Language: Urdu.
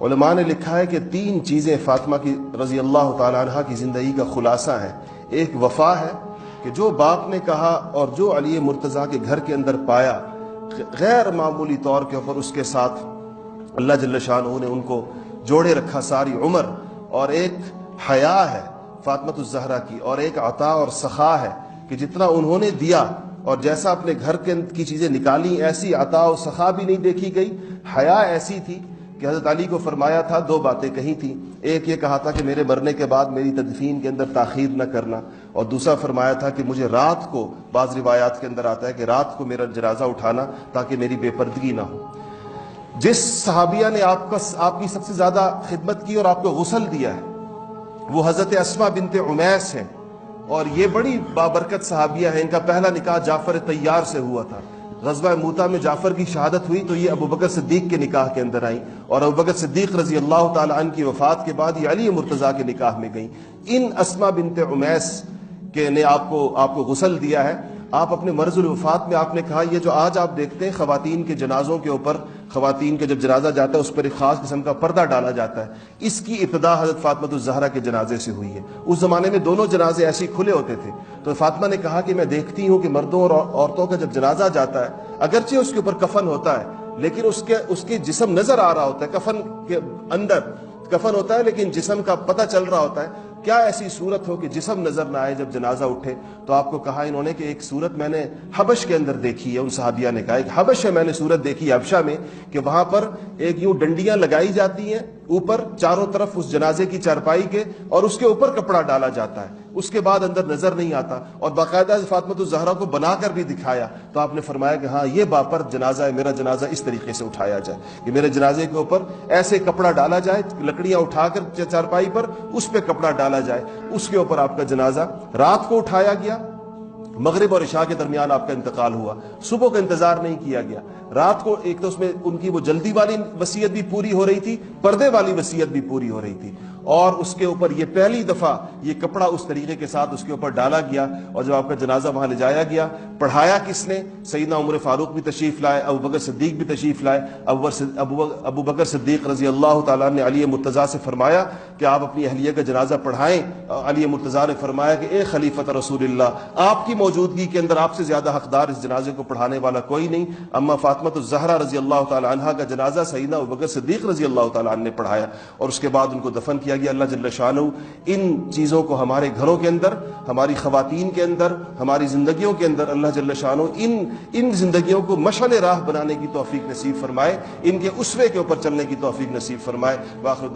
علماء نے لکھا ہے کہ 3 چیزیں فاطمہ کی رضی اللہ تعالی عنہ کی زندگی کا خلاصہ ہیں۔ ایک وفا ہے کہ جو باپ نے کہا اور جو علی مرتضیٰ کے گھر کے اندر پایا، غیر معمولی طور کے اوپر اس کے ساتھ اللہ جل شانہ نے ان کو جوڑے رکھا ساری عمر۔ اور ایک حیا ہے فاطمہ الزہرا کی، اور ایک عطا اور سخا ہے کہ جتنا انہوں نے دیا اور جیسا اپنے گھر کی چیزیں نکالی، ایسی عطا و سخا بھی نہیں دیکھی گئی۔ حیا ایسی تھی کہ حضرت علی کو فرمایا تھا، 2 باتیں کہی تھیں۔ ایک یہ کہا تھا کہ میرے مرنے کے بعد میری تدفین کے اندر تاخیر نہ کرنا، اور دوسرا فرمایا تھا کہ مجھے رات کو، بعض روایات کے اندر آتا ہے کہ رات کو میرا جنازہ اٹھانا تاکہ میری بے پردگی نہ ہو۔ جس صحابیہ نے آپ کی سب سے زیادہ خدمت کی اور آپ کو غسل دیا ہے وہ حضرت اسما بنت عمیس ہیں، اور یہ بڑی بابرکت صحابیہ ہیں۔ ان کا پہلا نکاح جعفر طیار سے ہوا تھا۔ غزوہ موتا میں جعفر کی شہادت ہوئی تو یہ ابو بکر صدیق کے نکاح کے اندر آئیں، اور ابو بکر صدیق رضی اللہ تعالی عنہ کی وفات کے بعد یہ علی مرتضیٰ کے نکاح میں گئیں۔ ان اسما بنت عمیس کے نے آپ کو غسل دیا ہے۔ آپ اپنے مرض الوفات میں آپ نے کہا، یہ جو آج آپ دیکھتے ہیں خواتین کے جنازوں کے اوپر، خواتین کے جب جنازہ جاتا ہے اس پر ایک خاص قسم کا پردہ ڈالا جاتا ہے، اس کی ابتدا حضرت فاطمہ الزہرا کے جنازے سے ہوئی ہے۔ اس زمانے میں دونوں جنازے ایسے کھلے ہوتے تھے، تو فاطمہ نے کہا کہ میں دیکھتی ہوں کہ مردوں اور عورتوں کا جب جنازہ جاتا ہے، اگرچہ اس کے اوپر کفن ہوتا ہے لیکن اس کے جسم نظر آ رہا ہوتا ہے، کفن کے اندر کفن ہوتا ہے لیکن جسم کا پتہ چل رہا ہوتا ہے۔ کیا ایسی صورت ہو کہ جسم نظر نہ آئے جب جنازہ اٹھے؟ تو آپ کو کہا انہوں نے کہ ایک صورت میں نے حبش کے اندر دیکھی ہے۔ ان صحابیہ نے کہا ایک حبش ہے، میں نے صورت دیکھی حبشہ میں کہ وہاں پر ایک یوں ڈنڈیاں لگائی جاتی ہیں اوپر چاروں طرف اس جنازے کی چارپائی کے، اور اس کے اوپر کپڑا ڈالا جاتا ہے، اس کے بعد اندر نظر نہیں آتا، اور باقاعدہ فاطمہ الزہرا کو بنا کر بھی دکھایا۔ تو آپ نے فرمایا کہ ہاں یہ باپر جنازہ ہے، میرا جنازہ اس طریقے سے اٹھایا جائے کہ میرے جنازے کے اوپر ایسے کپڑا ڈالا جائے، لکڑیاں اٹھا کر چارپائی پر اس پہ کپڑا ڈالا جائے، اس کے اوپر آپ کا جنازہ رات کو اٹھایا گیا۔ مغرب اور عشاء کے درمیان آپ کا انتقال ہوا، صبح کا انتظار نہیں کیا گیا۔ رات کو ایک تو اس میں ان کی وہ جلدی والی وصیت بھی پوری ہو رہی تھی، پردے والی وصیت بھی پوری ہو رہی تھی، اور اس کے اوپر یہ پہلی دفعہ یہ کپڑا اس طریقے کے ساتھ اس کے اوپر ڈالا گیا۔ اور جب آپ کا جنازہ وہاں لے جایا گیا، پڑھایا کس نے؟ سیدنا عمر فاروق بھی تشریف لائے، ابو بکر صدیق بھی تشریف لائے۔ ابو بکر صدیق رضی اللہ تعالیٰ نے علی مرتضیٰ سے فرمایا کہ آپ اپنی اہلیہ کا جنازہ پڑھائیں۔ علی مرتضیٰ نے فرمایا کہ اے خلیفۃ رسول اللہ، آپ کی موجودگی کے اندر آپ سے زیادہ حقدار اس جنازے کو پڑھانے والا کوئی نہیں۔ اما فاطمہ الزہرا رضی اللہ تعالی عنہا کا جنازہ سیدنا ابو بکر صدیق رضی اللہ تعالی عنہ نے پڑھایا، اور اس کے بعد ان کو دفن کیا گیا۔ اللہ جل شانہ ان چیزوں کو ہمارے گھروں کے اندر، ہماری خواتین کے اندر، ہماری زندگیوں کے اندر اللہ جل شانہ ان زندگیوں کو مشعل راہ بنانے کی توفیق نصیب فرمائے، ان کے اسوے کے اوپر چلنے کی توفیق نصیب فرمائے۔ وآخر